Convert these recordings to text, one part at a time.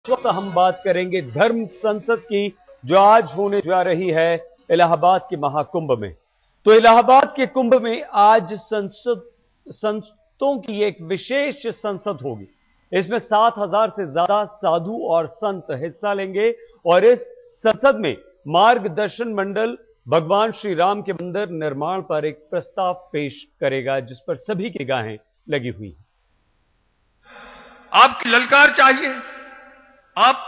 इस वक्त हम बात करेंगे धर्म संसद की, जो आज होने जा रही है इलाहाबाद के महाकुंभ में। तो इलाहाबाद के कुंभ में आज संतों की एक विशेष संसद होगी। इसमें 7,000 से ज्यादा साधु और संत हिस्सा लेंगे और इस संसद में मार्गदर्शन मंडल भगवान श्री राम के मंदिर निर्माण पर एक प्रस्ताव पेश करेगा, जिस पर सभी की निगाहें लगी हुई हैं। आपकी ललकार चाहिए। आप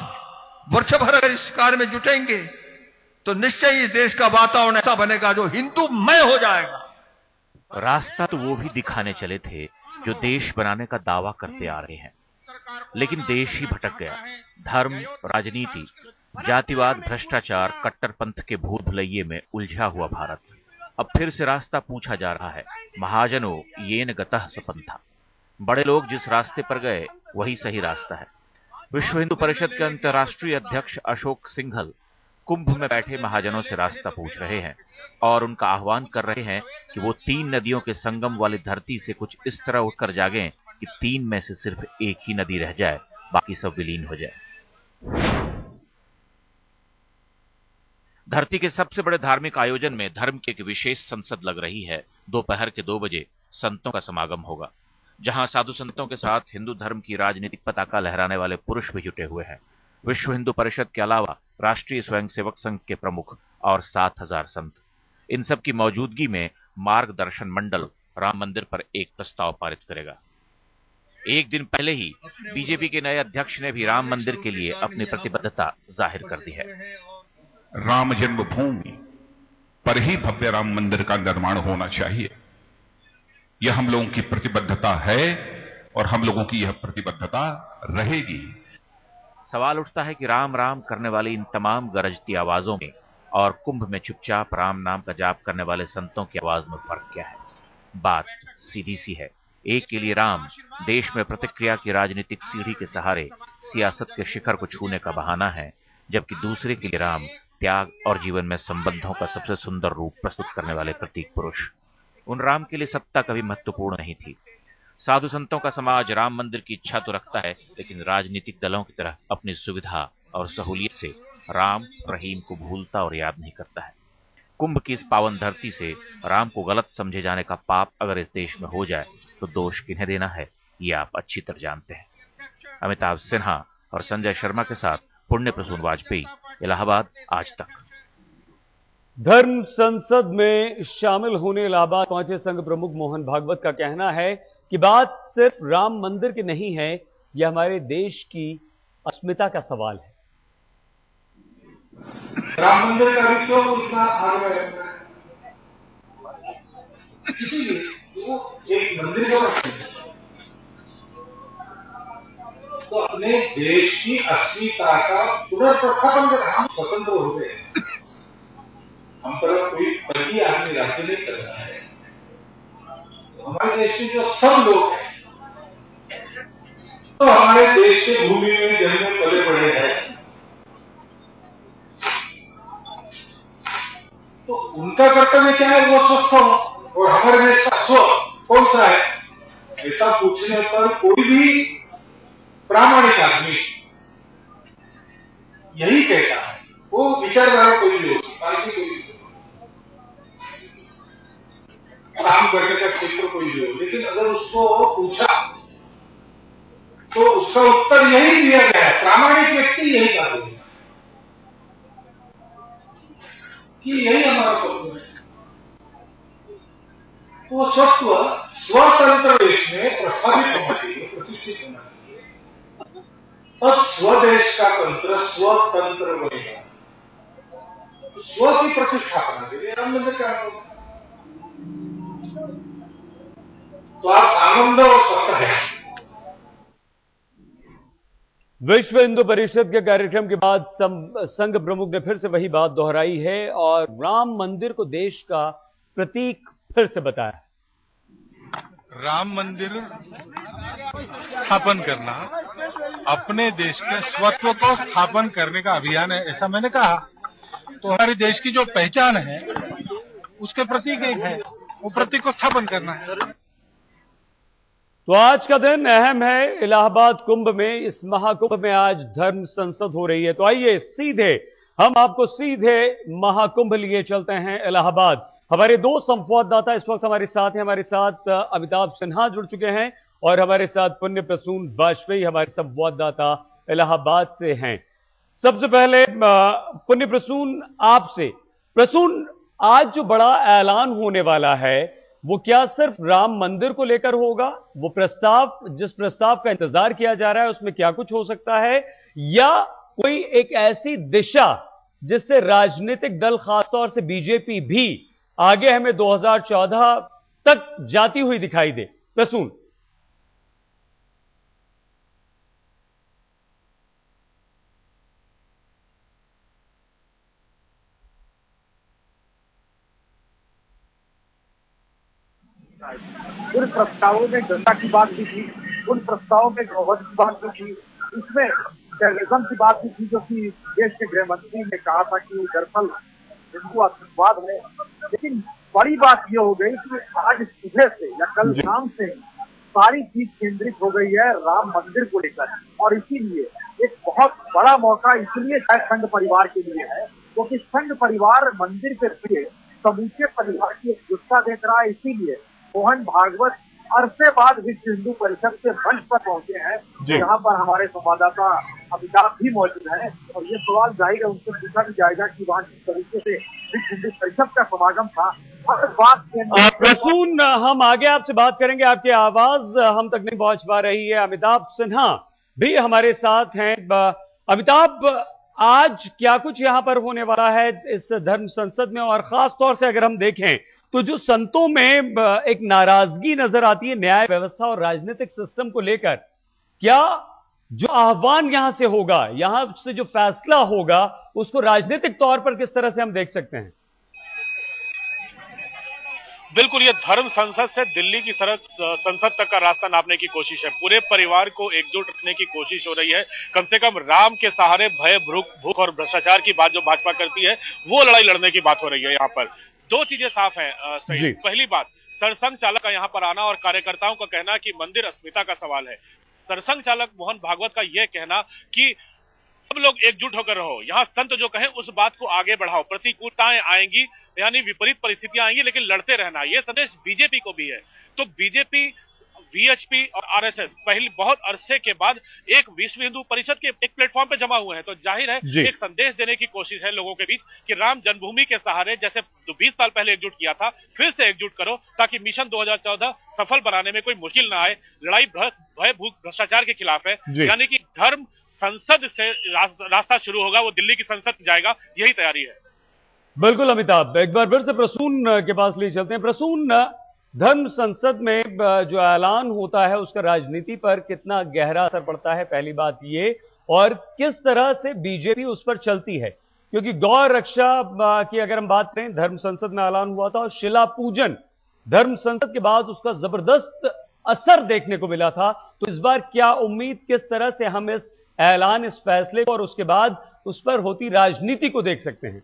वर्ष भर अगर इस कार्य में जुटेंगे तो निश्चय ही देश का वातावरण ऐसा बनेगा जो हिंदूमय हो जाएगा। रास्ता तो वो भी दिखाने चले थे जो देश बनाने का दावा करते आ रहे हैं, लेकिन देश ही भटक गया। धर्म, राजनीति, जातिवाद, भ्रष्टाचार, कट्टरपंथ के भूत भुलैये में उलझा हुआ भारत अब फिर से रास्ता पूछा जा रहा है। महाजनों येन गतः सपंथा। बड़े लोग जिस रास्ते पर गए वही सही रास्ता है। विश्व हिंदू परिषद के अंतर्राष्ट्रीय अध्यक्ष अशोक सिंघल कुंभ में बैठे महाजनों से रास्ता पूछ रहे हैं और उनका आह्वान कर रहे हैं कि वो 3 नदियों के संगम वाली धरती से कुछ इस तरह उठकर जागें कि 3 में से सिर्फ एक ही नदी रह जाए, बाकी सब विलीन हो जाए। धरती के सबसे बड़े धार्मिक आयोजन में धर्म की एक विशेष संसद लग रही है। दोपहर के 2 बजे संतों का समागम होगा, जहां साधु संतों के साथ हिंदू धर्म की राजनीतिक पताका लहराने वाले पुरुष भी जुटे हुए हैं। विश्व हिंदू परिषद के अलावा राष्ट्रीय स्वयंसेवक संघ के प्रमुख और 7,000 संत। इन सब की मौजूदगी में मार्गदर्शन मंडल राम मंदिर पर एक प्रस्ताव पारित करेगा। एक दिन पहले ही बीजेपी के नए अध्यक्ष ने भी राम मंदिर के लिए अपनी प्रतिबद्धता जाहिर कर दी है। राम जन्मभूमि पर ही भव्य राम मंदिर का निर्माण होना चाहिए, यह हम लोगों की प्रतिबद्धता है और हम लोगों की यह प्रतिबद्धता रहेगी। सवाल उठता है कि राम राम करने वाली इन तमाम गरजती आवाजों में और कुंभ में चुपचाप राम नाम का जाप करने वाले संतों की आवाज में फर्क क्या है? बात सीधी सी है। एक के लिए राम देश में प्रतिक्रिया की राजनीतिक सीढ़ी के सहारे सियासत के शिखर को छूने का बहाना है, जबकि दूसरे के लिए राम त्याग और जीवन में संबंधों का सबसे सुंदर रूप प्रस्तुत करने वाले प्रतीक पुरुष। उन राम के लिए सत्ता कभी महत्वपूर्ण नहीं थी। साधु संतों का समाज राम मंदिर की इच्छा तो रखता है, लेकिन राजनीतिक दलों की तरह अपनी सुविधा और सहूलियत से राम रहीम को भूलता और याद नहीं करता है। कुंभ की इस पावन धरती से राम को गलत समझे जाने का पाप अगर इस देश में हो जाए तो दोष किन्हें देना है, ये आप अच्छी तरह जानते हैं। अमिताभ सिन्हा और संजय शर्मा के साथ पुण्य प्रसून वाजपेयी, इलाहाबाद, आज तक। धर्म संसद में शामिल होने इलाहाबाद पहुंचे संघ प्रमुख मोहन भागवत का कहना है कि बात सिर्फ राम मंदिर की नहीं है, यह हमारे देश की अस्मिता का सवाल है। राम मंदिर का भी क्यों इतना आगे रहता है? इसीलिए वो एक मंदिर को रखते हैं तो अपने देश की अस्मिता का पुनर्प्रस्थापन कर। हम स्वतंत्र हो गए, हम पर कोई पलटी आदमी राज्य नहीं कर रहा है। तो हमारे देश के जो सब लोग हैं तो हमारे देश के भूमि में जन्मे पले बड़े हैं, तो उनका कर्तव्य क्या है? वो स्वस्थ हो। और हमारे देश का स्व कौन सा है? ऐसा पूछने पर कोई भी प्रामाणिक आदमी यही कहता है। वो विचारधारा कोई भी हो, पार्टी कोई भी हो, काम करने का क्षेत्र कोई भी हो, लेकिन अगर उसको पूछा तो उसका उत्तर यही दिया गया है। प्रामाणिक व्यक्ति यही कहा कि यही हमारा तत्व है। तो सत्व स्वतंत्र देश में प्रस्थापित होना चाहिए, प्रतिष्ठित होना चाहिए, तब स्वदेश का तंत्र स्वतंत्र बनेगा। स्व की प्रतिष्ठापना के लिए राम मंदिर का तो आप आनंद और स्वस्थ है। विश्व हिंदू परिषद के कार्यक्रम के बाद संघ प्रमुख ने फिर से वही बात दोहराई है और राम मंदिर को देश का प्रतीक फिर से बताया। राम मंदिर स्थापन करना अपने देश के स्वत्व को स्थापन करने का अभियान है, ऐसा मैंने कहा। तो हमारे देश की जो पहचान है उसके प्रतीक एक है, वो प्रतीक को स्थापन करना है। तो आज का दिन अहम है इलाहाबाद कुंभ में। इस महाकुंभ में आज धर्म संसद हो रही है। तो आइए सीधे हम आपको सीधे महाकुंभ लिए चलते हैं इलाहाबाद। हमारे दो संवाददाता इस वक्त हमारे साथ हैं। हमारे साथ अमिताभ सिन्हा जुड़ चुके हैं और हमारे साथ पुण्य प्रसून वाजपेयी हमारे संवाददाता इलाहाबाद से हैं। सबसे पहले पुण्य प्रसून आपसे। प्रसून, आज जो बड़ा ऐलान होने वाला है वो क्या सिर्फ राम मंदिर को लेकर होगा? वो प्रस्ताव, जिस प्रस्ताव का इंतजार किया जा रहा है उसमें क्या कुछ हो सकता है, या कोई एक ऐसी दिशा जिससे राजनीतिक दल खासतौर से बीजेपी भी आगे हमें 2014 तक जाती हुई दिखाई दे? प्रसून। उन प्रस्तावों में जनता की बात भी थी, उन प्रस्तावों में गौहर की बात भी थी, इसमें टेररिज्म की बात भी थी, जो कि देश के गृह मंत्री ने कहा था कि दरअसल हिंदू आतंकवाद है। लेकिन बड़ी बात यह हो गई कि आज सुबह से या कल शाम से सारी चीज केंद्रित हो गई है राम मंदिर को लेकर, और इसीलिए एक बहुत बड़ा मौका इसलिए शायद संघ परिवार के लिए है क्योंकि संघ परिवार मंदिर के लिए समूचे परिवार की एकजुटता देख रहा है। इसीलिए मोहन भागवत अरसे बाद विश्व हिंदू परिषद के मंच पर पहुंचे हैं। यहाँ पर हमारे संवाददाता अमिताभ भी मौजूद है और ये सवाल जाएगा उनसे पूछा भी जाएगा कि वहाँ किस तरीके से विश्व हिंदू परिषद का समागम था। हर बात प्रसून, हम आगे आपसे बात करेंगे, आपकी आवाज हम तक नहीं पहुंच पा रही है। अमिताभ सिन्हा भी हमारे साथ हैं। अमिताभ, आज क्या कुछ यहां पर होने वाला है इस धर्म संसद में, और खास तौर से अगर हम देखें तो जो संतों में एक नाराजगी नजर आती है न्याय व्यवस्था और राजनीतिक सिस्टम को लेकर, क्या जो आह्वान यहां से होगा, यहां से जो फैसला होगा, उसको राजनीतिक तौर पर किस तरह से हम देख सकते हैं? बिल्कुल, ये धर्म संसद से दिल्ली की सड़क संसद तक का रास्ता नापने की कोशिश है। पूरे परिवार को एकजुट रखने की कोशिश हो रही है। कम से कम राम के सहारे भय, भूख और भ्रष्टाचार की बात जो भाजपा करती है वो लड़ाई लड़ने की बात हो रही है। यहाँ पर दो चीजें साफ हैं। सही, पहली बात, सरसंघ चालक का यहाँ पर आना और कार्यकर्ताओं का कहना कि मंदिर अस्मिता का सवाल है। सरसंघ चालक मोहन भागवत का यह कहना कि सब लोग एकजुट होकर रहो, यहाँ संत जो कहें उस बात को आगे बढ़ाओ, प्रतिकूलताएं आएंगी यानी विपरीत परिस्थितियां आएंगी लेकिन लड़ते रहना, यह संदेश बीजेपी को भी है। तो बीजेपी, वीएचपी और आरएसएस पहले बहुत अरसे के बाद एक विश्व हिंदू परिषद के एक प्लेटफॉर्म पे जमा हुए हैं। तो जाहिर है एक संदेश देने की कोशिश है लोगों के बीच कि राम जन्मभूमि के सहारे जैसे 20 साल पहले एकजुट किया था, फिर से एकजुट करो ताकि मिशन 2014 सफल बनाने में कोई मुश्किल ना आए। लड़ाई भय, भूख, भ्रष्टाचार के खिलाफ है, यानी कि धर्म संसद से रास्ता शुरू होगा, वो दिल्ली की संसद जाएगा, यही तैयारी है। बिल्कुल अमिताभ, एक बार फिर से प्रसून के पास ले चलते हैं। प्रसून, धर्म संसद में जो ऐलान होता है उसका राजनीति पर कितना गहरा असर पड़ता है, पहली बात ये, और किस तरह से बीजेपी उस पर चलती है? क्योंकि गौ रक्षा की अगर हम बात करें, धर्म संसद में ऐलान हुआ था और शिला पूजन धर्म संसद के बाद उसका जबरदस्त असर देखने को मिला था। तो इस बार क्या उम्मीद, किस तरह से हम इस ऐलान, इस फैसले को और उसके बाद उस पर होती राजनीति को देख सकते हैं?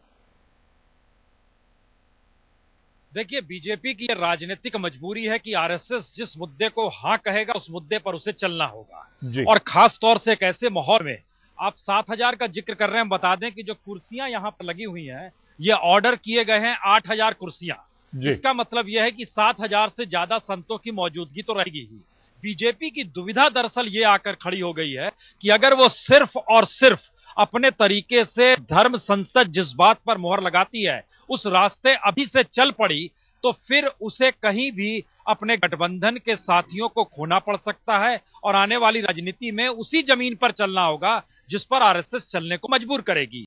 देखिए, बीजेपी की राजनीतिक मजबूरी है कि आरएसएस जिस मुद्दे को हां कहेगा उस मुद्दे पर उसे चलना होगा, और खास तौर से एक ऐसे माहौल में, आप 7000 का जिक्र कर रहे हैं, बता दें कि जो कुर्सियां यहां पर लगी हुई हैं ये ऑर्डर किए गए हैं 8000 कुर्सियां। इसका मतलब यह है कि 7000 से ज्यादा संतों की मौजूदगी तो रहेगी ही। बीजेपी की दुविधा दरअसल ये आकर खड़ी हो गई है कि अगर वो सिर्फ और सिर्फ अपने तरीके से धर्म संसद जिस बात पर मोहर लगाती है उस रास्ते अभी से चल पड़ी तो फिर उसे कहीं भी अपने गठबंधन के साथियों को खोना पड़ सकता है, और आने वाली राजनीति में उसी जमीन पर चलना होगा जिस पर आरएसएस चलने को मजबूर करेगी।